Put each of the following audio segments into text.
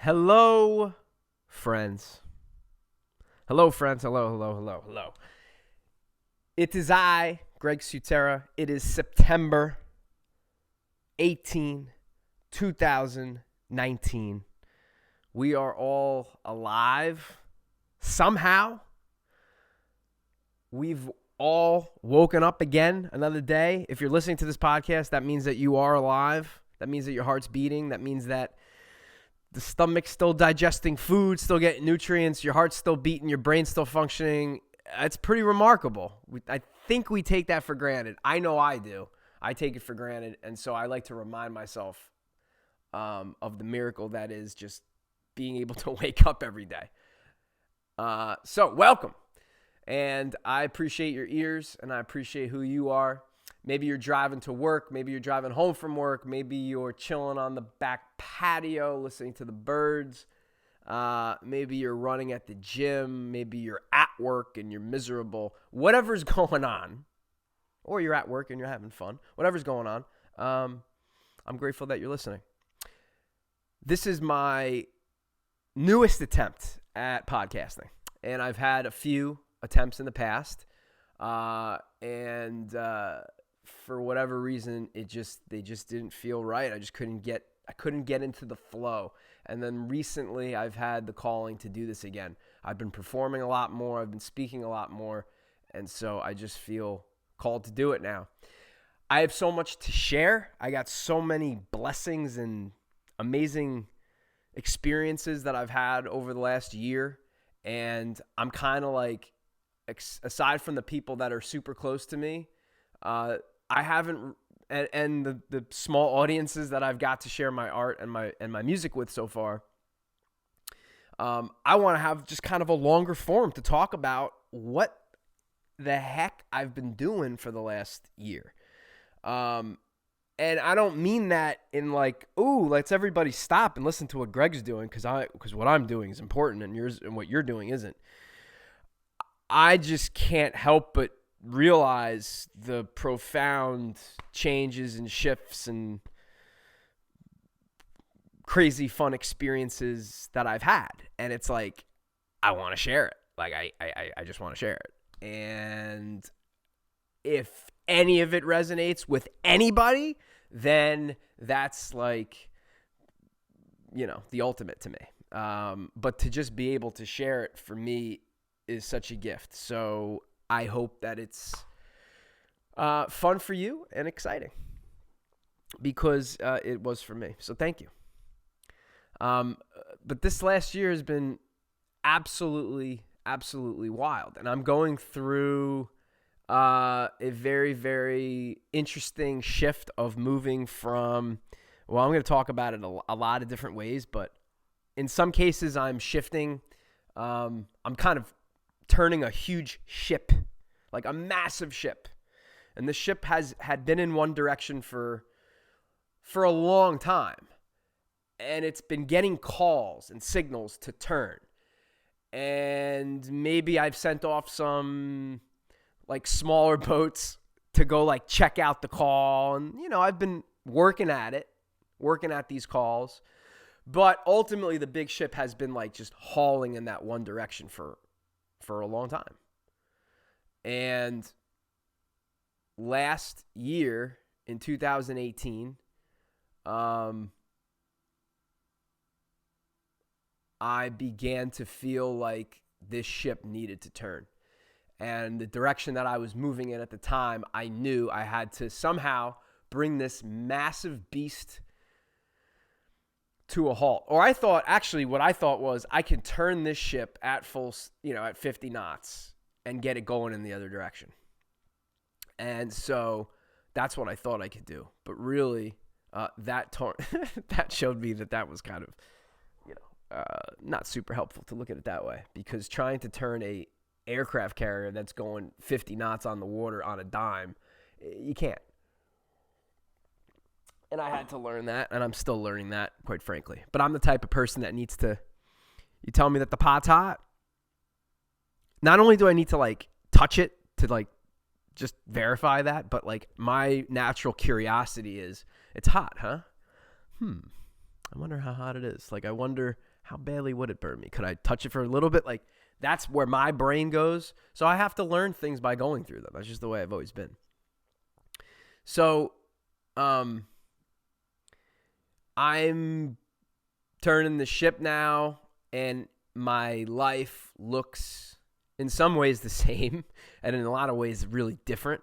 Hello, friends. Hello, friends. Hello. It is I, Greg Su-Tera. It is September 18, 2019. We are all alive. Somehow, we've all woken up again another day. If you're listening to this podcast, that means that you are alive. That means that your heart's beating. That means that the stomach's still digesting food, still getting nutrients, your heart's still beating, your brain's still functioning. It's pretty remarkable. I think we take that for granted. I know I do. I take it for granted, and so I like to remind myself of the miracle that is just being able to wake up every day. So welcome, and I appreciate your ears, and I appreciate who you are. Maybe you're driving to work. Maybe you're driving home from work. Maybe you're chilling on the back patio listening to the birds. Maybe you're running at the gym. Maybe you're at work and you're miserable. Whatever's going on, or you're at work and you're having fun. Whatever's going on, I'm grateful that you're listening. This is my newest attempt at podcasting, and I've had a few attempts in the past, and for whatever reason, they just didn't feel right. I couldn't get into the flow. And then recently I've had the calling to do this again. I've been performing a lot more. I've been speaking a lot more. And so I just feel called to do it now. I have so much to share. I got so many blessings and amazing experiences that I've had over the last year. And I'm kind of like, aside from the people that are super close to me, I haven't, and the small audiences that I've got to share my art and my music with so far, I want to have just kind of a longer form to talk about what the heck I've been doing for the last year. And I don't mean that in like, ooh, let's everybody stop and listen to what Greg's doing because what I'm doing is important and what you're doing isn't. I just can't help but realize the profound changes and shifts and crazy fun experiences that I've had. And it's like, I want to share it. Like, I just want to share it. And if any of it resonates with anybody, then that's like, the ultimate to me. But to just be able to share it for me is such a gift. So I hope that it's fun for you and exciting because it was for me. So thank you. But this last year has been absolutely wild. And I'm going through a very, very interesting shift of moving from, well, I'm going to talk about it a lot of different ways, but in some cases I'm shifting. I'm kind of turning a huge ship, like a massive ship. And the ship had been in one direction for a long time. And it's been getting calls and signals to turn. And maybe I've sent off some like smaller boats to go like check out the call. And, I've been working at these calls. But ultimately the big ship has been like just hauling in that one direction for a long time. And last year in 2018, I began to feel like this ship needed to turn. And the direction that I was moving in at the time, I knew I had to somehow bring this massive beast to a halt. Or what I thought was I can turn this ship at full, at 50 knots and get it going in the other direction. And so that's what I thought I could do. But really, that showed me that was kind of, not super helpful to look at it that way, because trying to turn a aircraft carrier that's going 50 knots on the water on a dime, you can't. And I had to learn that, and I'm still learning that, quite frankly. But I'm the type of person that needs to, you tell me that the pot's hot, not only do I need to, like, touch it to, like, just verify that, but, like, my natural curiosity is, it's hot, huh? I wonder how hot it is. Like, I wonder how badly would it burn me? Could I touch it for a little bit? Like, that's where my brain goes. So I have to learn things by going through them. That's just the way I've always been. So, I'm turning the ship now, and my life looks in some ways the same, and in a lot of ways really different.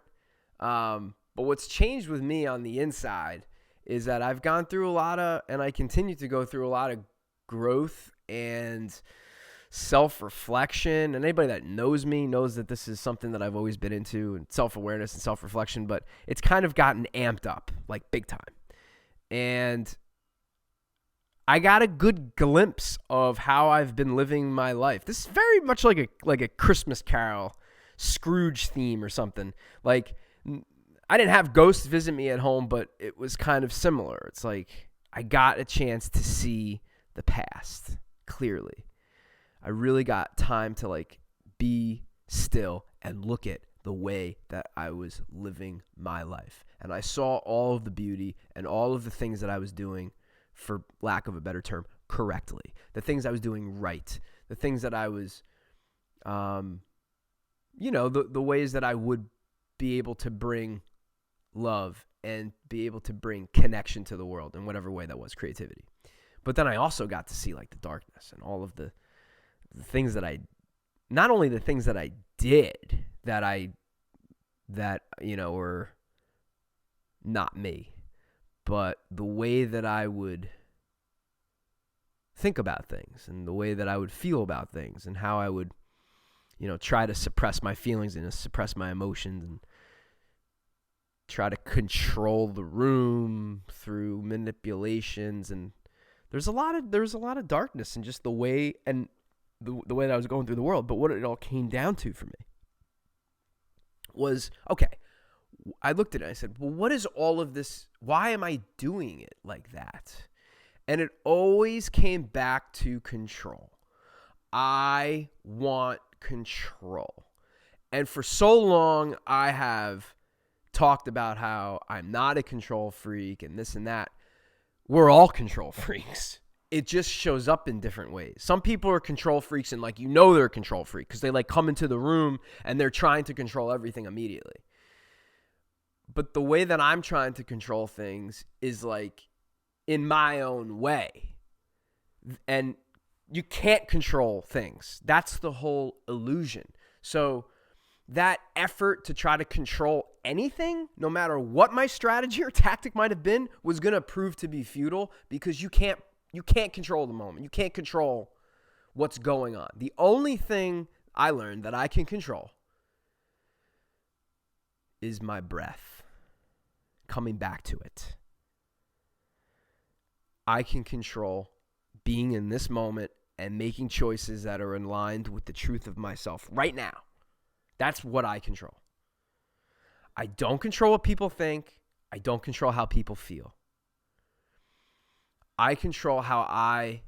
But what's changed with me on the inside is that I've gone through and I continue to go through a lot of growth and self-reflection. And anybody that knows me knows that this is something that I've always been into, and self-awareness and self-reflection, but it's kind of gotten amped up, like big time. And I got a good glimpse of how I've been living my life. This is very much like a Christmas Carol, Scrooge theme or something. Like, I didn't have ghosts visit me at home, but it was kind of similar. It's like I got a chance to see the past clearly. I really got time to like be still and look at the way that I was living my life. And I saw all of the beauty and all of the things that I was doing, for lack of a better term, correctly. The things I was doing right. The things that I was, the ways that I would be able to bring love and be able to bring connection to the world in whatever way that was, creativity. But then I also got to see like the darkness and all of the things that not only the things that I did that were not me, but the way that I would think about things and the way that I would feel about things and how I would, try to suppress my feelings and suppress my emotions and try to control the room through manipulations. And there's a lot of darkness in just the way and the way that I was going through the world. But what it all came down to for me was, okay, I looked at it and I said, well, what is all of this? Why am I doing it like that? And it always came back to control. I want control. And for so long, I have talked about how I'm not a control freak and this and that. We're all control freaks. It just shows up in different ways. Some people are control freaks and they're a control freak because they come into the room and they're trying to control everything immediately. But the way that I'm trying to control things is in my own way. And you can't control things. That's the whole illusion. So that effort to try to control anything, no matter what my strategy or tactic might have been, was going to prove to be futile because you can't control the moment. You can't control what's going on. The only thing I learned that I can control is my breath. Coming back to it. I can control being in this moment and making choices that are aligned with the truth of myself right now. That's what I control. I don't control what people think. I don't control how people feel. I control how I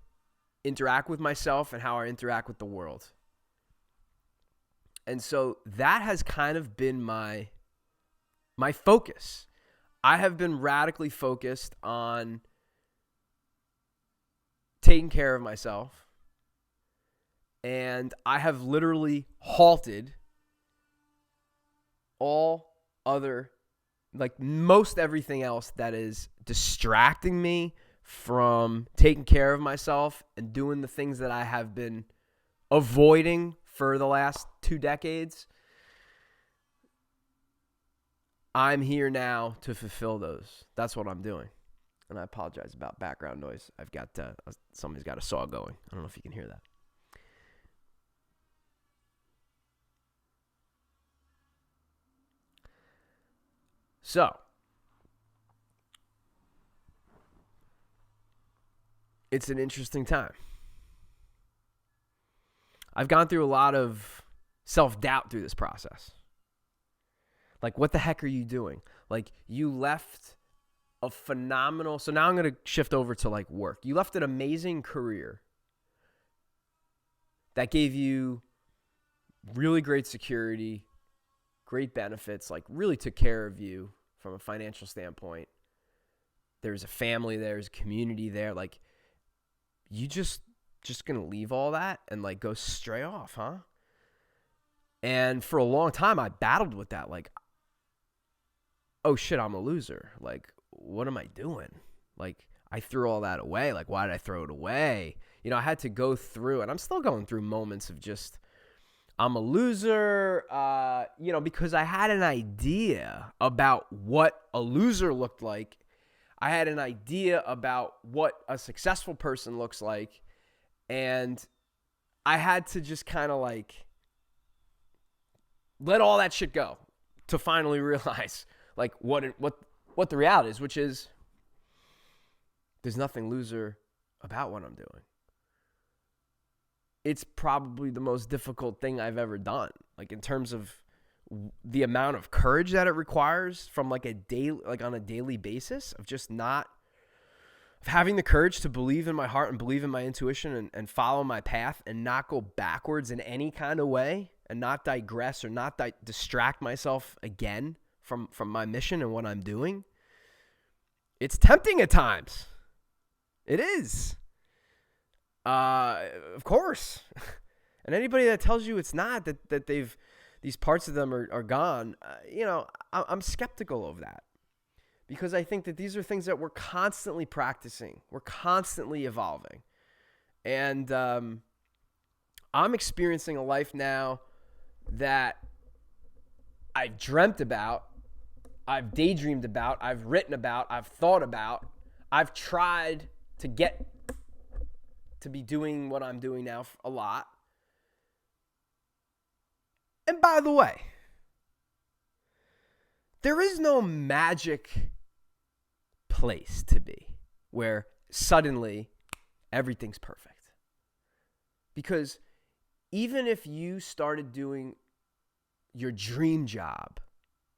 interact with myself and how I interact with the world. And so that has kind of been my focus. I have been radically focused on taking care of myself. And I have literally halted all other, most everything else that is distracting me from taking care of myself and doing the things that I have been avoiding for the last 2 decades. I'm here now to fulfill those. That's what I'm doing. And I apologize about background noise. I've got, somebody's got a saw going. I don't know if you can hear that. So, it's an interesting time. I've gone through a lot of self-doubt through this process. What the heck are you doing? You left a phenomenal... So now I'm going to shift over to, work. You left an amazing career that gave you really great security, great benefits, really took care of you from a financial standpoint. There's a family there, there's a community there. You just just going to leave all that and like go stray off, huh? And for a long time, I battled with that. Like, oh shit, I'm a loser. Like, what am I doing? Like, I threw all that away. Like, why did I throw it away? You know, I had to go through, and I'm still going through moments of just, I'm a loser, you know, because I had an idea about what a loser looked like. I had an idea about what a successful person looks like. And I had to just kind of like let all that shit go to finally realize like what the reality is, which is there's nothing loser about what I'm doing. It's probably the most difficult thing I've ever done, like in terms of the amount of courage that it requires from like on a daily basis of just not of having the courage to believe in my heart and believe in my intuition and follow my path and not go backwards in any kind of way and not digress or not distract myself again from my mission and what I'm doing. It's tempting at times. It is. Of course. And anybody that tells you it's not, that these parts of them are gone, you know, I'm skeptical of that. Because I think that these are things that we're constantly practicing. We're constantly evolving. And I'm experiencing a life now that I've dreamt about, I've daydreamed about, I've written about, I've thought about. I've tried to get to be doing what I'm doing now a lot. And by the way, there is no magic place to be where suddenly everything's perfect. Because even if you started doing your dream job,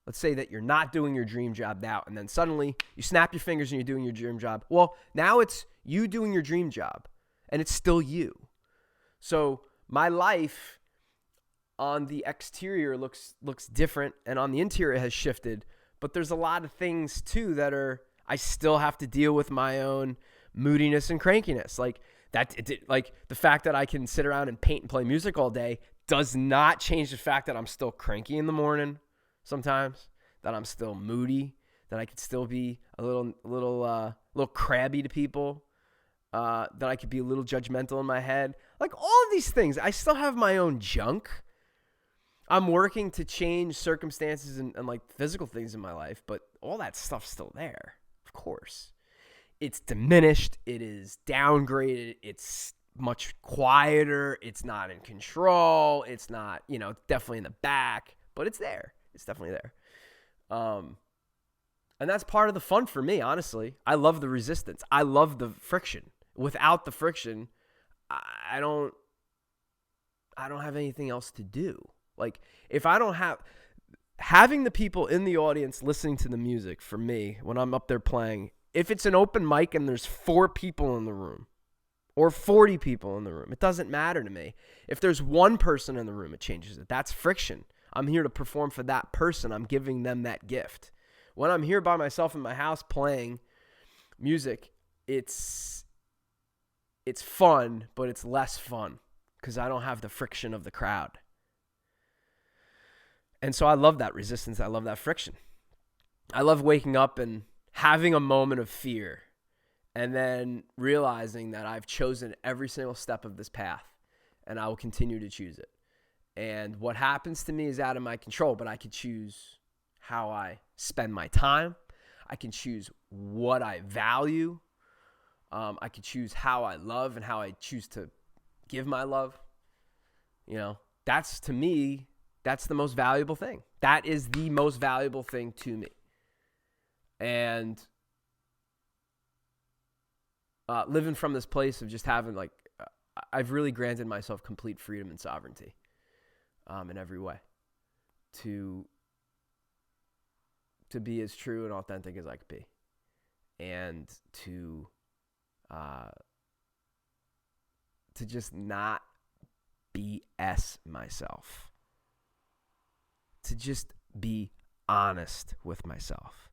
let's say that you're not doing your dream job now, and then suddenly you snap your fingers and you're doing your dream job. Well, now it's you doing your dream job, and it's still you. So my life on the exterior looks different, and on the interior has shifted. But there's a lot of things too that I still have to deal with my own moodiness and crankiness. Like like the fact that I can sit around and paint and play music all day does not change the fact that I'm still cranky in the morning sometimes, that I'm still moody, that I could still be a little crabby to people, that I could be a little judgmental in my head. Like all of these things, I still have my own junk. I'm working to change circumstances and like physical things in my life, but all that stuff's still there, of course. It's diminished. It is downgraded. It's much quieter. It's not in control. It's not, it's definitely in the back, but it's there. It's definitely there. And that's part of the fun for me, honestly. I love the resistance. I love the friction. Without the friction, I don't have anything else to do. Like, if I don't having the people in the audience listening to the music for me, when I'm up there playing, if it's an open mic and there's 4 people in the room or 40 people in the room, it doesn't matter to me. If there's one person in the room, it changes it. That's friction. I'm here to perform for that person. I'm giving them that gift. When I'm here by myself in my house playing music, it's fun, but it's less fun because I don't have the friction of the crowd. And so I love that resistance. I love that friction. I love waking up and having a moment of fear and then realizing that I've chosen every single step of this path and I will continue to choose it. And what happens to me is out of my control, but I can choose how I spend my time. I can choose what I value. I can choose how I love and how I choose to give my love. That's, to me, that's the most valuable thing. That is the most valuable thing to me. And living from this place of just having, I've really granted myself complete freedom and sovereignty in every way to be as true and authentic as I could be, and to just not BS myself, to just be honest with myself,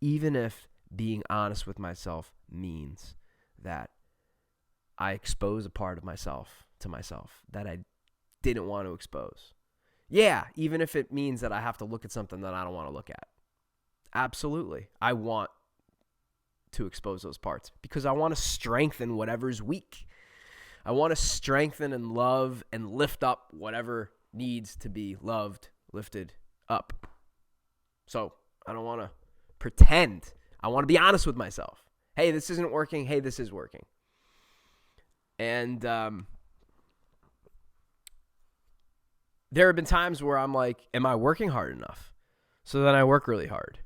even if being honest with myself means that I expose a part of myself to myself that I didn't want to expose. Yeah, even if it means that I have to look at something that I don't want to look at. Absolutely. I want to expose those parts because I want to strengthen whatever's weak. I want to strengthen and love and lift up whatever needs to be loved, lifted up. So I don't want to pretend. I want to be honest with myself. Hey, this isn't working. Hey, this is working. And there have been times where I'm like, am I working hard enough? So then I work really hard.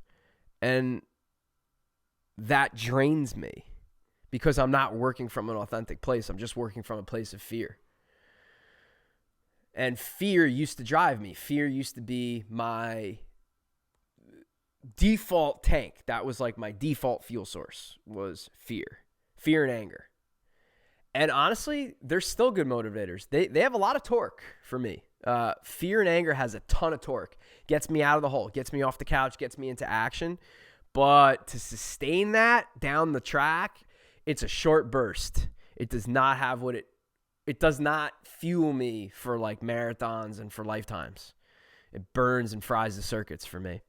And that drains me because I'm not working from an authentic place. I'm just working from a place of fear. And fear used to drive me. Fear used to be my default tank. That was like my default fuel source was fear and anger. And honestly, they're still good motivators. They have a lot of torque for me. Fear and anger has a ton of torque. Gets me out of the hole, gets me off the couch, gets me into action. But to sustain that down the track, it's a short burst. It does not have it does not fuel me for like marathons and for lifetimes. It burns and fries the circuits for me.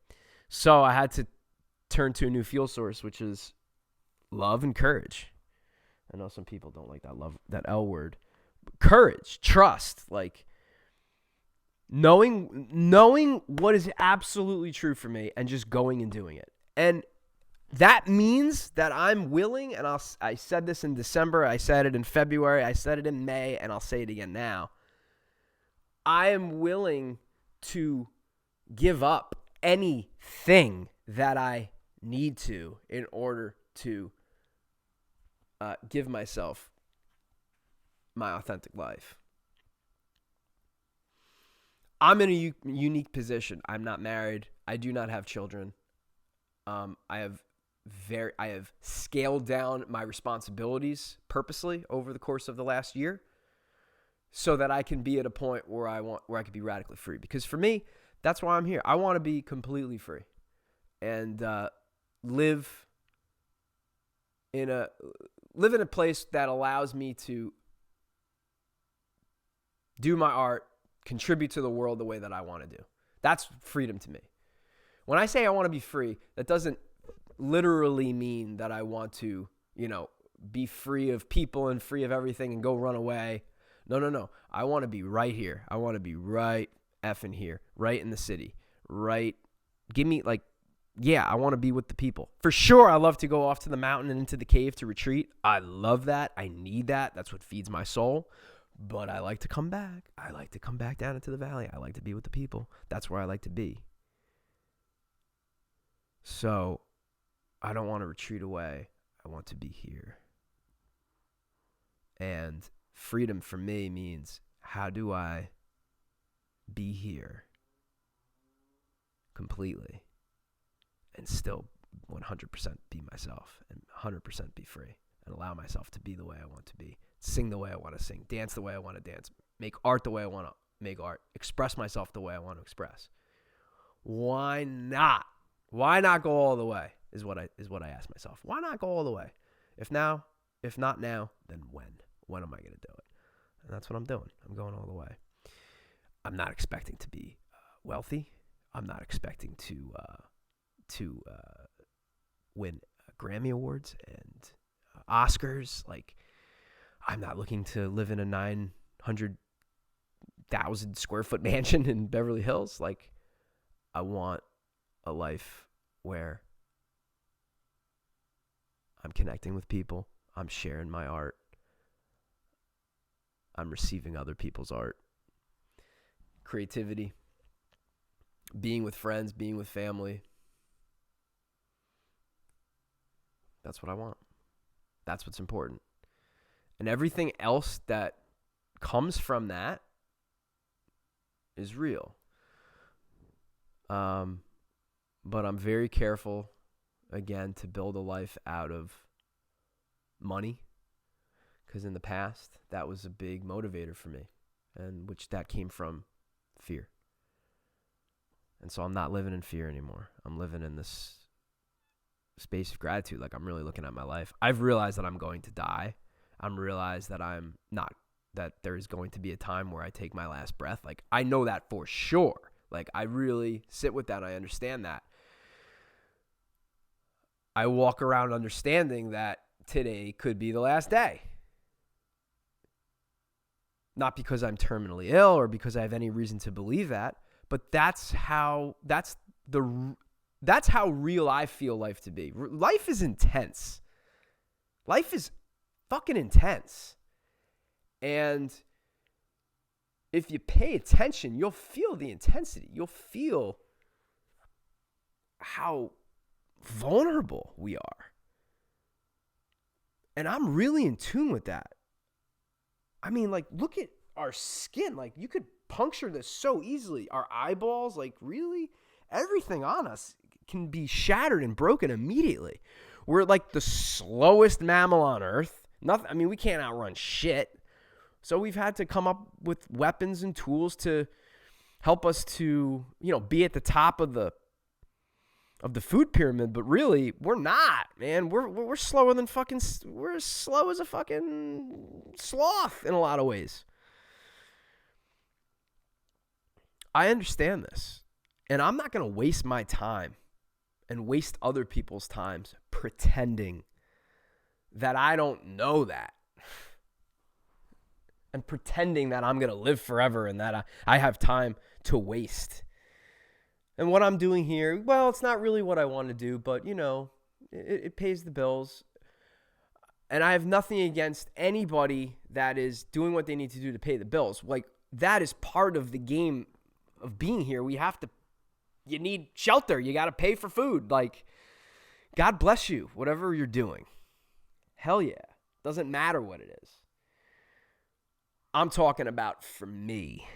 So I had to turn to a new fuel source, which is love and courage. I know some people don't like that L word. Courage, trust, like knowing what is absolutely true for me and just going and doing it. And that means that I'm willing, and I said this in December, I said it in February, I said it in May, and I'll say it again now. I am willing to give up anything that I need to in order to give myself my authentic life. I'm in a unique position. I'm not married. I do not have children. I have scaled down my responsibilities purposely over the course of the last year so that I can be at a point where I can be radically free. Because for me, that's why I'm here. I want to be completely free and live in a place that allows me to do my art, contribute to the world the way that I want to do. That's freedom to me. When I say I want to be free, that doesn't literally mean that I want to, be free of people and free of everything and go run away. No. I want to be right here. I want to be right effing here, right in the city, right. Give me I want to be with the people. For sure, I love to go off to the mountain and into the cave to retreat. I love that. I need that. That's what feeds my soul. But I like to come back. I like to come back down into the valley. I like to be with the people. That's where I like to be. So I don't want to retreat away. I want to be here. And freedom for me means, how do I be here completely and still 100% be myself and 100% be free and allow myself to be the way I want to be, sing the way I want to sing, dance the way I want to dance, make art the way I want to make art, express myself the way I want to express. Why not? Why not go all the way is what I ask myself. Why not go all the way? If not now, then when? When am I going to do it? And that's what I'm doing. I'm going all the way. I'm not expecting to be wealthy. I'm not expecting to win Grammy Awards and Oscars. Like, I'm not looking to live in a 900,000 square foot mansion in Beverly Hills. Like, I want a life where I'm connecting with people. I'm sharing my art. I'm receiving other people's art. Creativity. Being with friends, being with family. That's what I want. That's what's important. And everything else that comes from that is real. But I'm very careful, again, to build a life out of money. Because in the past, that was a big motivator for me. And that came from fear. And so I'm not living in fear anymore. I'm living in this space of gratitude. Like, I'm really looking at my life. I've realized that I'm going to die. I'm realized that I'm not, that there's going to be a time where I take my last breath. Like, I know that for sure. Like, I really sit with that. I understand that. I walk around understanding that today could be the last day. Not because I'm terminally ill or because I have any reason to believe that, but that's how real I feel life to be. Life is intense. Life is fucking intense. And if you pay attention, you'll feel the intensity. You'll feel how vulnerable we are. And I'm really in tune with that. I mean, like, look at our skin. Like, you could puncture this so easily. Our eyeballs, like, really, everything on us can be shattered and broken immediately. We're like the slowest mammal on Earth. I mean, we can't outrun shit. So we've had to come up with weapons and tools to help us to, be at the top of the food pyramid, but really we're not, man. We're slower than we're as slow as a fucking sloth in a lot of ways. I understand this, and I'm not going to waste my time and waste other people's times pretending that I don't know that. And pretending that I'm going to live forever and that I have time to waste. And what I'm doing here, well, it's not really what I want to do, but, it pays the bills. And I have nothing against anybody that is doing what they need to do to pay the bills. Like, that is part of the game of being here. You need shelter. You got to pay for food. Like, God bless you, whatever you're doing. Hell yeah. Doesn't matter what it is. I'm talking about for me.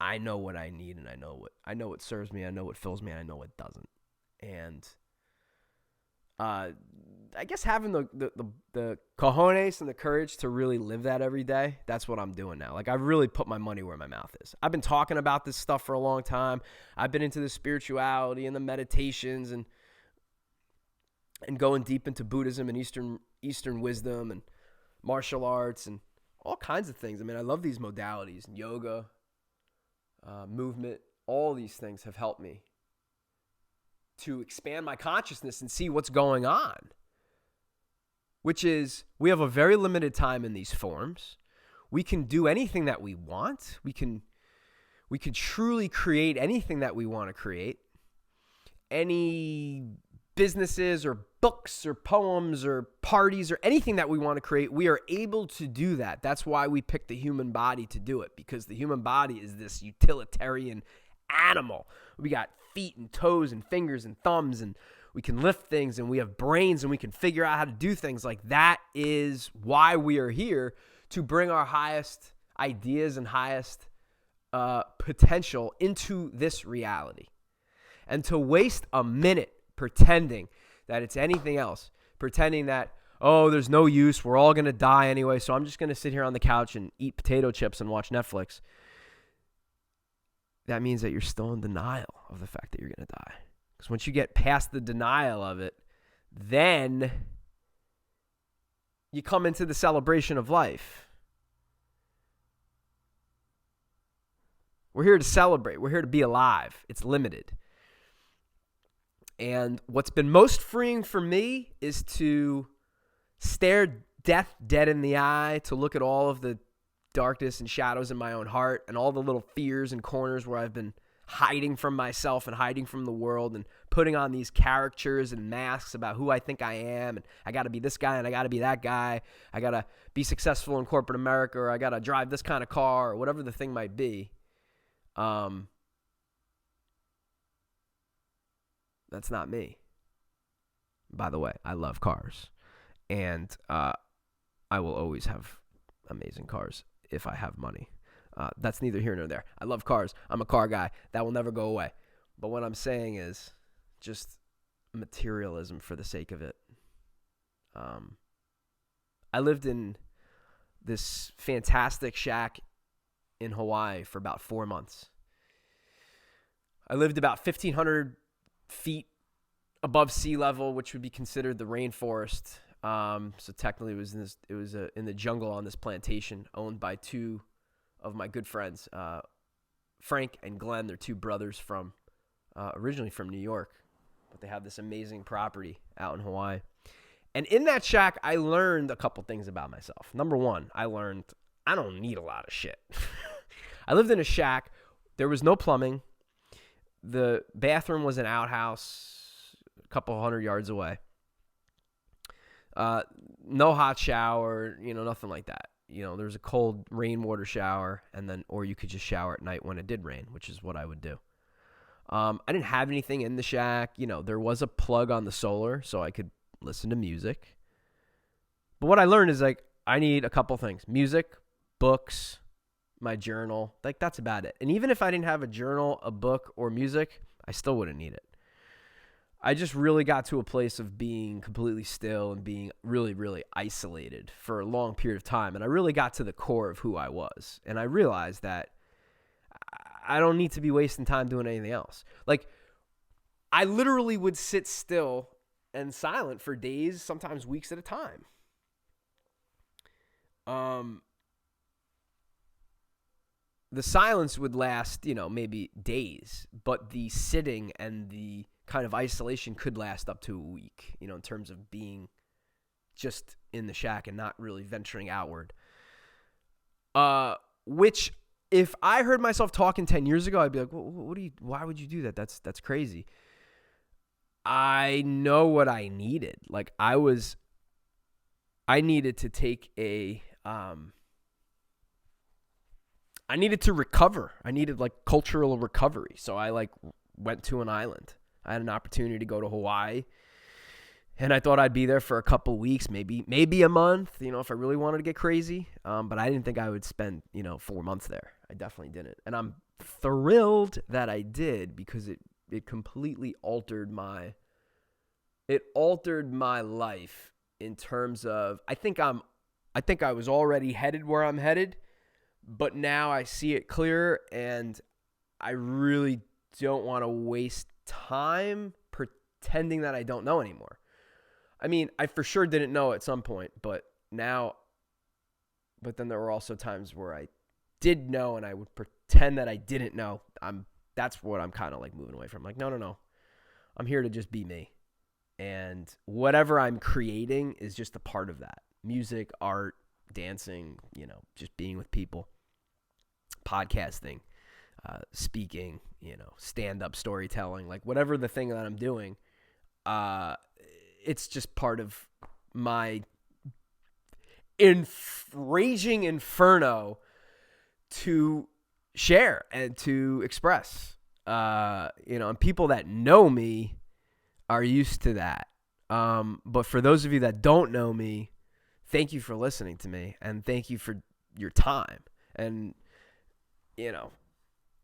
I know what I need, and I know what serves me, I know what fills me, and I know what doesn't. And I guess having the cojones and the courage to really live that every day, that's what I'm doing now. Like, I've really put my money where my mouth is. I've been talking about this stuff for a long time. I've been into the spirituality and the meditations and going deep into Buddhism and Eastern wisdom and martial arts and all kinds of things. I mean, I love these modalities, yoga, movement. All these things have helped me to expand my consciousness and see what's going on, which is we have a very limited time in these forms. We can do anything that we want. We can truly create anything that we want to create. Any businesses or books or poems or parties or anything that we want to create, we are able to do that. That's why we picked the human body to do it, because the human body is this utilitarian animal. We got feet and toes and fingers and thumbs, and we can lift things, and we have brains, and we can figure out how to do things. Like, that is why we are here, to bring our highest ideas and highest potential into this reality. And to waste a minute pretending that it's anything else, pretending that, oh, there's no use, we're all going to die anyway, so I'm just going to sit here on the couch and eat potato chips and watch Netflix, that means that you're still in denial of the fact that you're going to die. Because once you get past the denial of it, then you come into the celebration of life. We're here to celebrate. We're here to be alive. It's limited. And what's been most freeing for me is to stare death dead in the eye, to look at all of the darkness and shadows in my own heart and all the little fears and corners where I've been hiding from myself and hiding from the world and putting on these caricatures and masks about who I think I am. And I got to be this guy and I got to be that guy. I got to be successful in corporate America, or I got to drive this kind of car, or whatever the thing might be. That's not me. By the way, I love cars. And I will always have amazing cars if I have money. That's neither here nor there. I love cars. I'm a car guy. That will never go away. But what I'm saying is just materialism for the sake of it. I lived in this fantastic shack in Hawaii for about 4 months. I lived about 1,500 feet above sea level, which would be considered the rainforest. So technically it was in the jungle on this plantation owned by two of my good friends, Frank and Glenn. They're two brothers from originally from New York, but they have this amazing property out in Hawaii. And in that shack, I learned a couple things about myself. Number one, I learned I don't need a lot of shit. I lived in a shack. There was no plumbing. The bathroom was an outhouse a couple hundred yards away. No hot shower, nothing like that. There's a cold rainwater shower, or you could just shower at night when it did rain, which is what I would do. I didn't have anything in the shack. There was a plug on the solar, so I could listen to music. But what I learned is, I need a couple things. Music, books, my journal. That's about it. And even if I didn't have a journal, a book, or music, I still wouldn't need it. I just really got to a place of being completely still and being really, really isolated for a long period of time. And I really got to the core of who I was. And I realized that I don't need to be wasting time doing anything else. I literally would sit still and silent for days, sometimes weeks at a time. The silence would last, maybe days, but the sitting and the kind of isolation could last up to a week, in terms of being just in the shack and not really venturing outward. Which, if I heard myself talking 10 years ago, I'd be like, why would you do that? That's crazy. I know what I needed. I needed to take I needed to recover. I needed cultural recovery. So I went to an island. I had an opportunity to go to Hawaii, and I thought I'd be there for a couple weeks, maybe a month, if I really wanted to get crazy. But I didn't think I would spend, 4 months there. I definitely didn't. And I'm thrilled that I did, because it completely altered my life in terms of, I think I was already headed where I'm headed, but now I see it clearer, and I really don't want to waste time pretending that I don't know anymore. I mean, I for sure didn't know at some point, but then there were also times where I did know, and I would pretend that I didn't know. That's what I'm kind of moving away from. No. I'm here to just be me. And whatever I'm creating is just a part of that. Music, art, dancing, just being with people, podcasting, speaking, stand-up storytelling, whatever the thing that I'm doing, it's just part of my raging inferno to share and to express. And people that know me are used to that. But for those of you that don't know me, thank you for listening to me, and thank you for your time. And,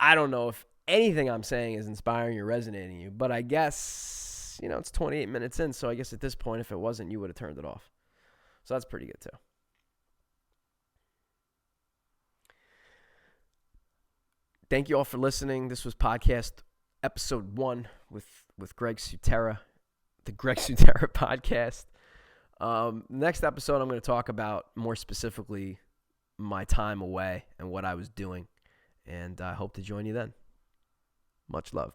I don't know if anything I'm saying is inspiring or resonating you, but I guess, it's 28 minutes in, so I guess at this point, if it wasn't, you would have turned it off. So that's pretty good too. Thank you all for listening. This was podcast episode 1 with Greg Su-Tera, the Greg Su-Tera podcast. Next episode, I'm going to talk about more specifically my time away and what I was doing. And I hope to join you then. Much love.